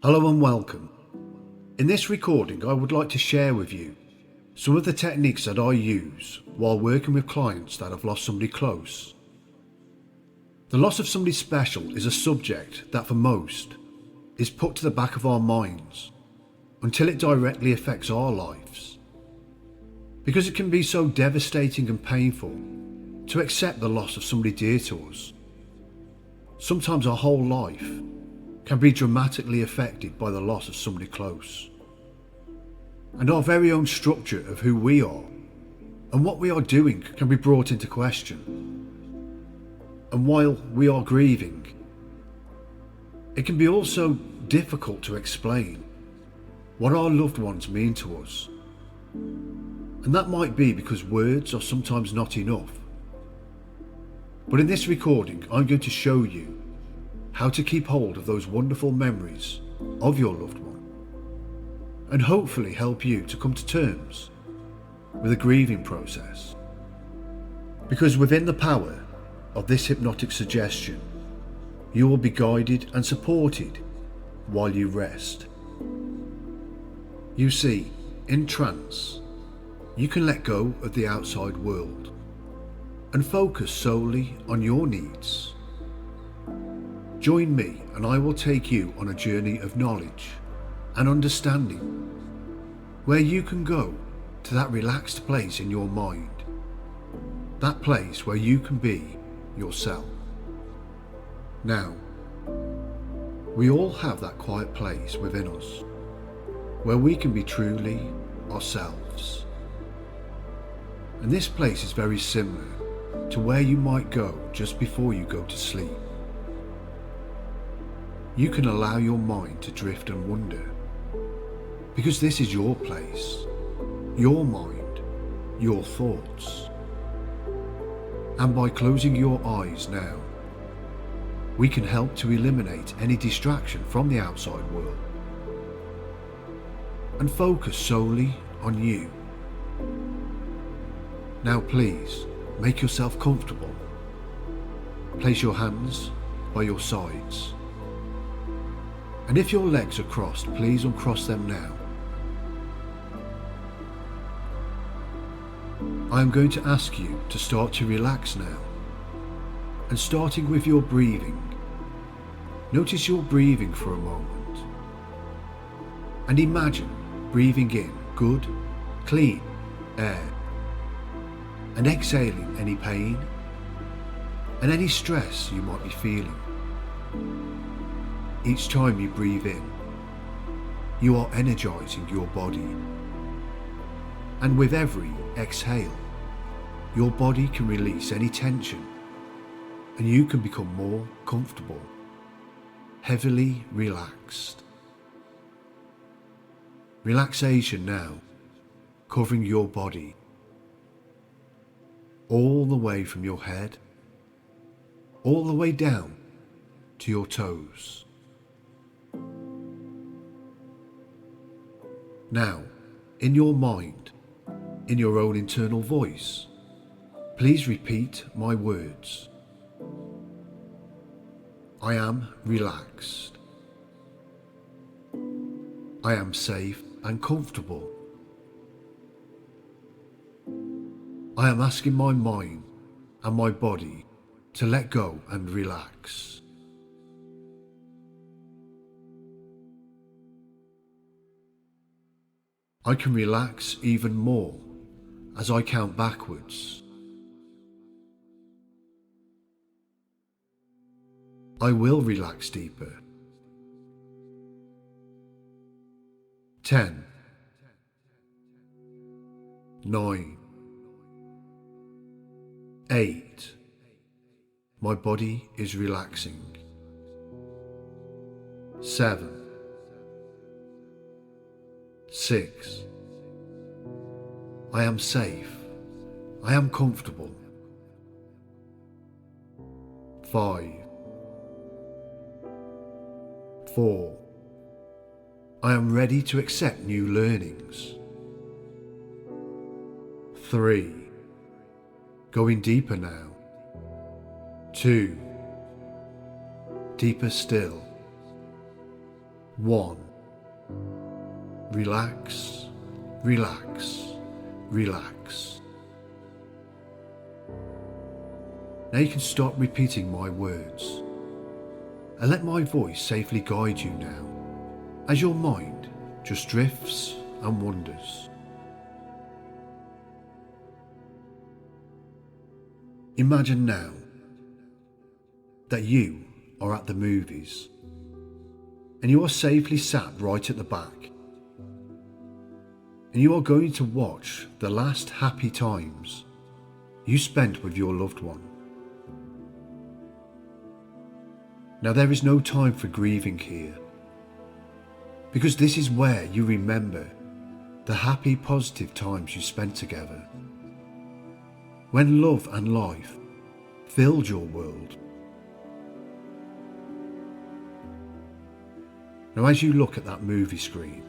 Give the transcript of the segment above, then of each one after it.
Hello and welcome. In this recording, I would like to share with you some of the techniques that I use while working with clients that have lost somebody close. The loss of somebody special is a subject that for most is put to the back of our minds until it directly affects our lives. Because it can be so devastating and painful to accept the loss of somebody dear to us. Sometimes our whole life can be dramatically affected by the loss of somebody close. And our very own structure of who we are and what we are doing can be brought into question. And while we are grieving, it can be also difficult to explain what our loved ones mean to us. And that might be because words are sometimes not enough. But in this recording, I'm going to show you how to keep hold of those wonderful memories of your loved one and hopefully help you to come to terms with the grieving process. Because within the power of this hypnotic suggestion, you will be guided and supported while you rest. You see, in trance, you can let go of the outside world and focus solely on your needs. Join me and I will take you on a journey of knowledge and understanding where you can go to that relaxed place in your mind, that place where you can be yourself. Now, we all have that quiet place within us where we can be truly ourselves. And this place is very similar to where you might go just before you go to sleep. You can allow your mind to drift and wander, because this is your place, your mind, your thoughts. And by closing your eyes now, we can help to eliminate any distraction from the outside world and focus solely on you. Now please, make yourself comfortable. Place your hands by your sides. And if your legs are crossed, please uncross them now. I am going to ask you to start to relax now. And starting with your breathing, notice your breathing for a moment. And imagine breathing in good, clean air. And exhaling any pain and any stress you might be feeling. Each time you breathe in, you are energizing your body. And with every exhale, your body can release any tension and you can become more comfortable, heavily relaxed. Relaxation now, covering your body, all the way from your head, all the way down to your toes. Now, in your mind, in your own internal voice, please repeat my words. I am relaxed. I am safe and comfortable. I am asking my mind and my body to let go and relax. I can relax even more as I count backwards. I will relax deeper. 10, 9, 8. My body is relaxing. 7, 6. I am safe. I am comfortable. 5, 4. I am ready to accept new learnings. 3. Going deeper now. 2. Deeper still. 1. Relax, relax, relax. Now you can start repeating my words and let my voice safely guide you now as your mind just drifts and wanders. Imagine now that you are at the movies and you are safely sat right at the back, and you are going to watch the last happy times you spent with your loved one. Now there is no time for grieving here, because this is where you remember the happy, positive times you spent together, when love and life filled your world. Now as you look at that movie screen,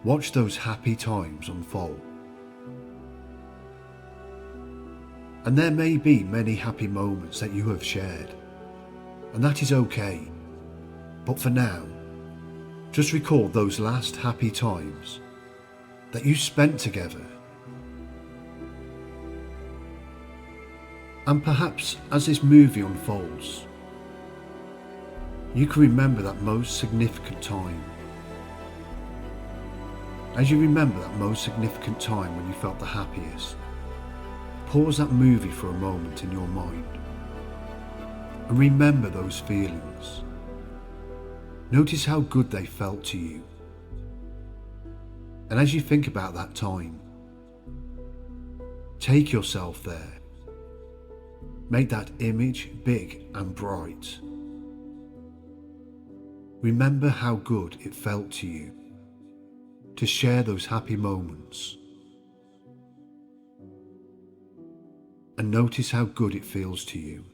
watch those happy times unfold. And there may be many happy moments that you have shared, and that is okay. But for now, just recall those last happy times that you spent together. And perhaps as this movie unfolds, you can remember that most significant time. As you remember that most significant time when you felt the happiest, pause that movie for a moment in your mind and remember those feelings. Notice how good they felt to you. And as you think about that time, take yourself there. Make that image big and bright. Remember how good it felt to you to share those happy moments. And notice how good it feels to you.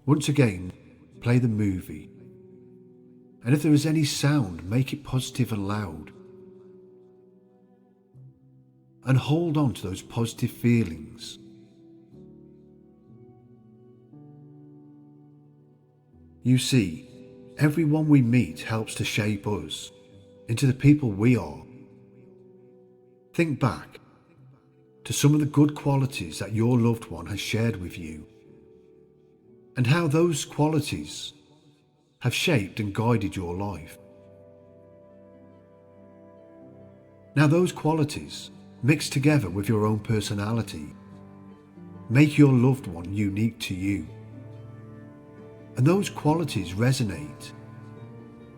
Once again, play the movie. And if there is any sound, make it positive and loud. And hold on to those positive feelings. You see, everyone we meet helps to shape us into the people we are. Think back to some of the good qualities that your loved one has shared with you, and how those qualities have shaped and guided your life. Now those qualities, mixed together with your own personality, make your loved one unique to you. And those qualities resonate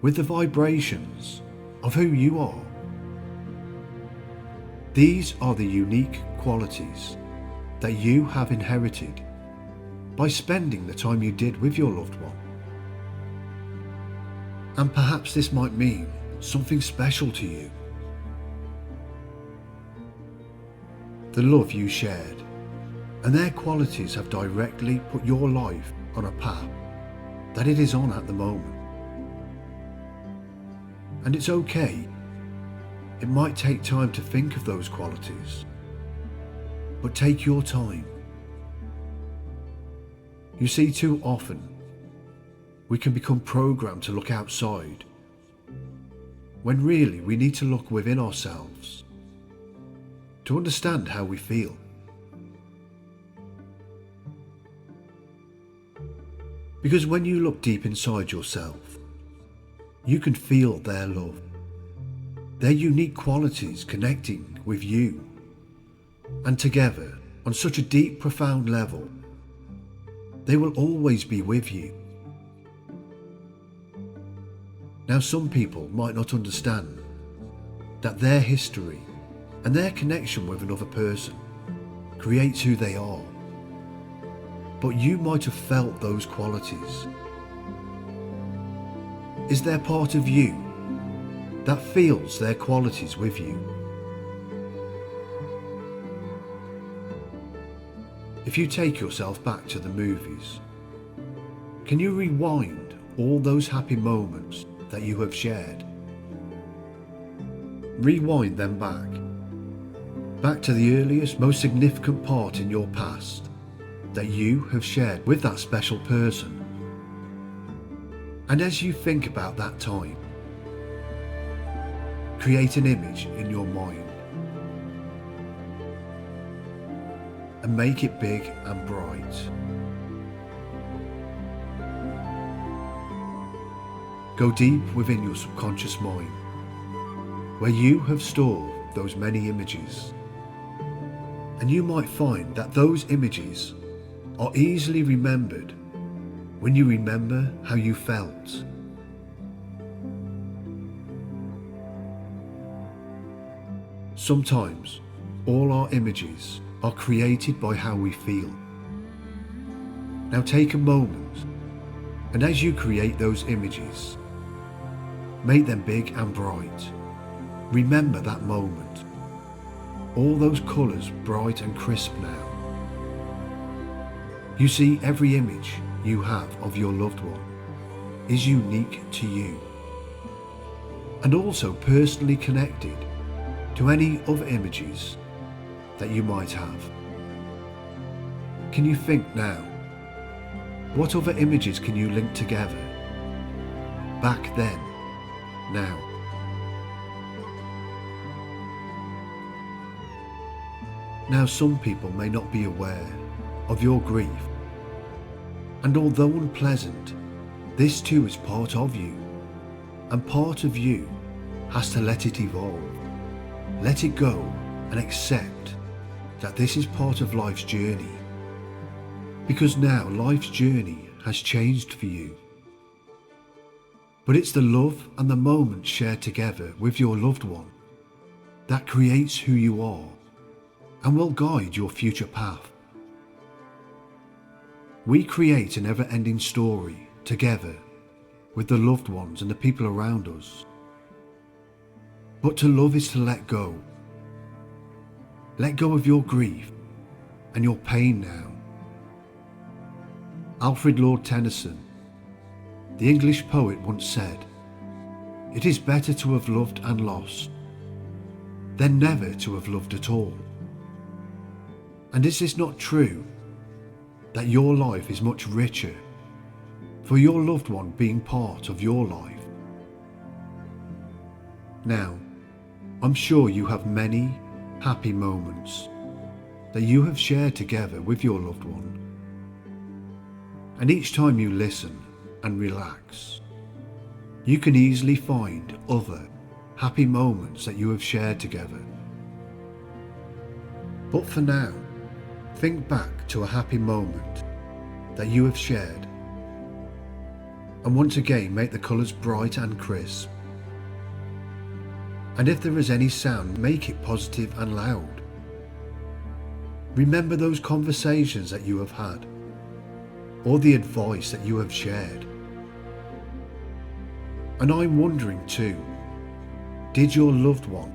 with the vibrations of who you are. These are the unique qualities that you have inherited by spending the time you did with your loved one. And perhaps this might mean something special to you. The love you shared and their qualities have directly put your life on a path that it is on at the moment. And it's okay. It might take time to think of those qualities, but take your time. You see, too often we can become programmed to look outside, when really we need to look within ourselves to understand how we feel. Because when you look deep inside yourself, you can feel their love, their unique qualities connecting with you, and together, on such a deep, profound level, they will always be with you. Now, some people might not understand that their history and their connection with another person creates who they are. But you might have felt those qualities. Is there part of you that feels their qualities with you? If you take yourself back to the movies, can you rewind all those happy moments that you have shared? Rewind them back to the earliest, most significant part in your past that you have shared with that special person. And as you think about that time, create an image in your mind and make it big and bright. Go deep within your subconscious mind, where you have stored those many images, and you might find that those images are easily remembered when you remember how you felt. Sometimes all our images are created by how we feel. Now take a moment, and as you create those images, make them big and bright. Remember that moment. All those colours bright and crisp now. You see, every image you have of your loved one is unique to you, and also personally connected to any other images that you might have. Can you think now? What other images can you link together? Back then, now. Now, some people may not be aware of your grief, and although unpleasant, this too is part of you, and part of you has to let it evolve. Let it go and accept that this is part of life's journey, because now life's journey has changed for you. But it's the love and the moments shared together with your loved one that creates who you are and will guide your future path. We create a never-ending story together with the loved ones and the people around us. But to love is to let go. Let go of your grief and your pain now. Alfred Lord Tennyson, the English poet, once said, "It is better to have loved and lost than never to have loved at all." And is this not true, that your life is much richer for your loved one being part of your life? Now, I'm sure you have many happy moments that you have shared together with your loved one. And each time you listen and relax, you can easily find other happy moments that you have shared together. But for now, think back to a happy moment that you have shared, and once again make the colours bright and crisp. And if there is any sound, make it positive and loud. Remember those conversations that you have had, or the advice that you have shared. And I'm wondering too, did your loved one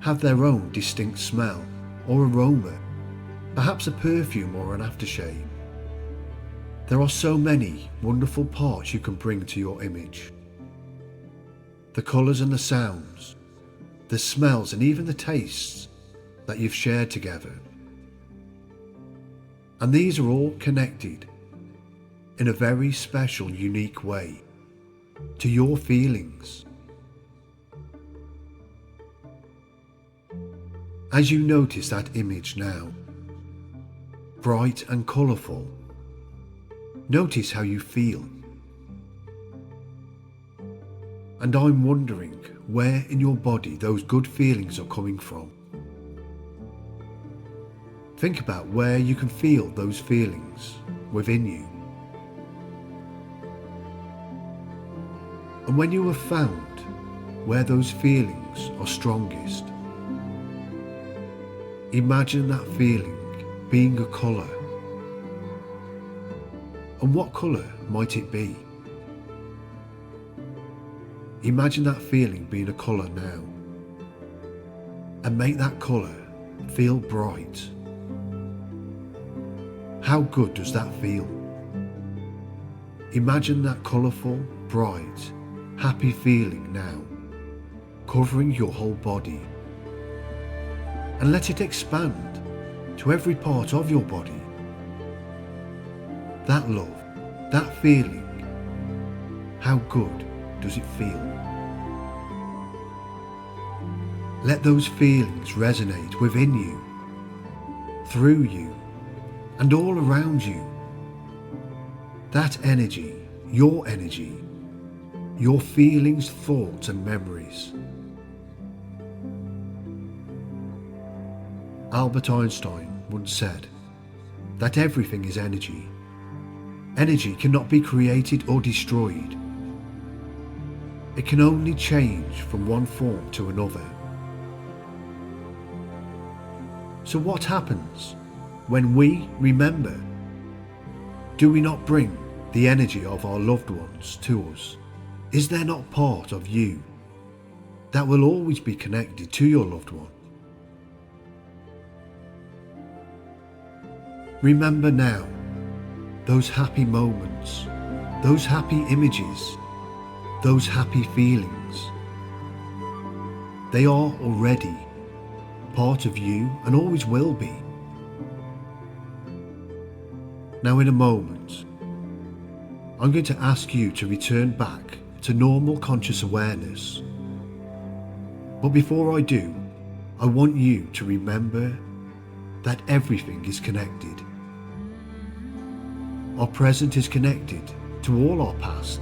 have their own distinct smell or aroma, perhaps a perfume or an aftershave? There are so many wonderful parts you can bring to your image. The colours and the sounds, the smells and even the tastes that you've shared together. And these are all connected in a very special, unique way to your feelings. As you notice that image now, bright and colourful, notice how you feel. And I'm wondering where in your body those good feelings are coming from. Think about where you can feel those feelings within you. And when you have found where those feelings are strongest, imagine that feeling being a colour. And what colour might it be? Imagine that feeling being a colour now, and make that colour feel bright. How good does that feel? Imagine that colourful, bright, happy feeling now, covering your whole body, and let it expand to every part of your body. That love, that feeling, How good does it feel? Let those feelings resonate within you, through you, and all around you. That energy, your feelings, thoughts, and memories. Albert Einstein once said that everything is energy. Energy cannot be created or destroyed. It can only change from one form to another. So what happens when we remember? Do we not bring the energy of our loved ones to us? Is there not part of you that will always be connected to your loved one? Remember now those happy moments, those happy images, those happy feelings. They are already part of you and always will be. Now in a moment, I'm going to ask you to return back to normal conscious awareness. But before I do, I want you to remember that everything is connected. Our present is connected to all our past,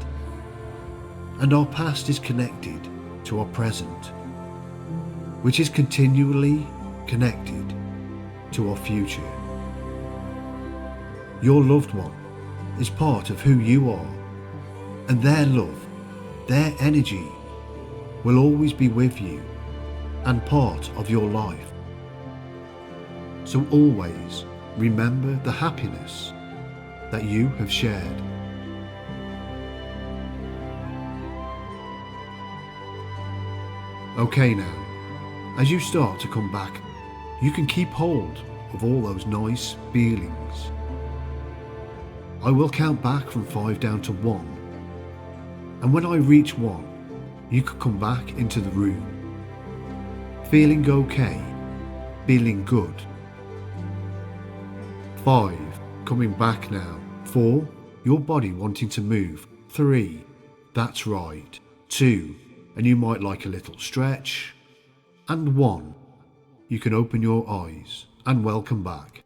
and our past is connected to our present, which is continually connected to our future. Your loved one is part of who you are, and their love, their energy will always be with you and part of your life. So always remember the happiness that you have shared. Okay now, as you start to come back, you can keep hold of all those nice feelings. I will count back from 5 down to 1, and when I reach 1, you could come back into the room, feeling okay, feeling good. 5, coming back now. 4, your body wanting to move. 3, that's right. 2, and you might like a little stretch. And 1, you can open your eyes and welcome back.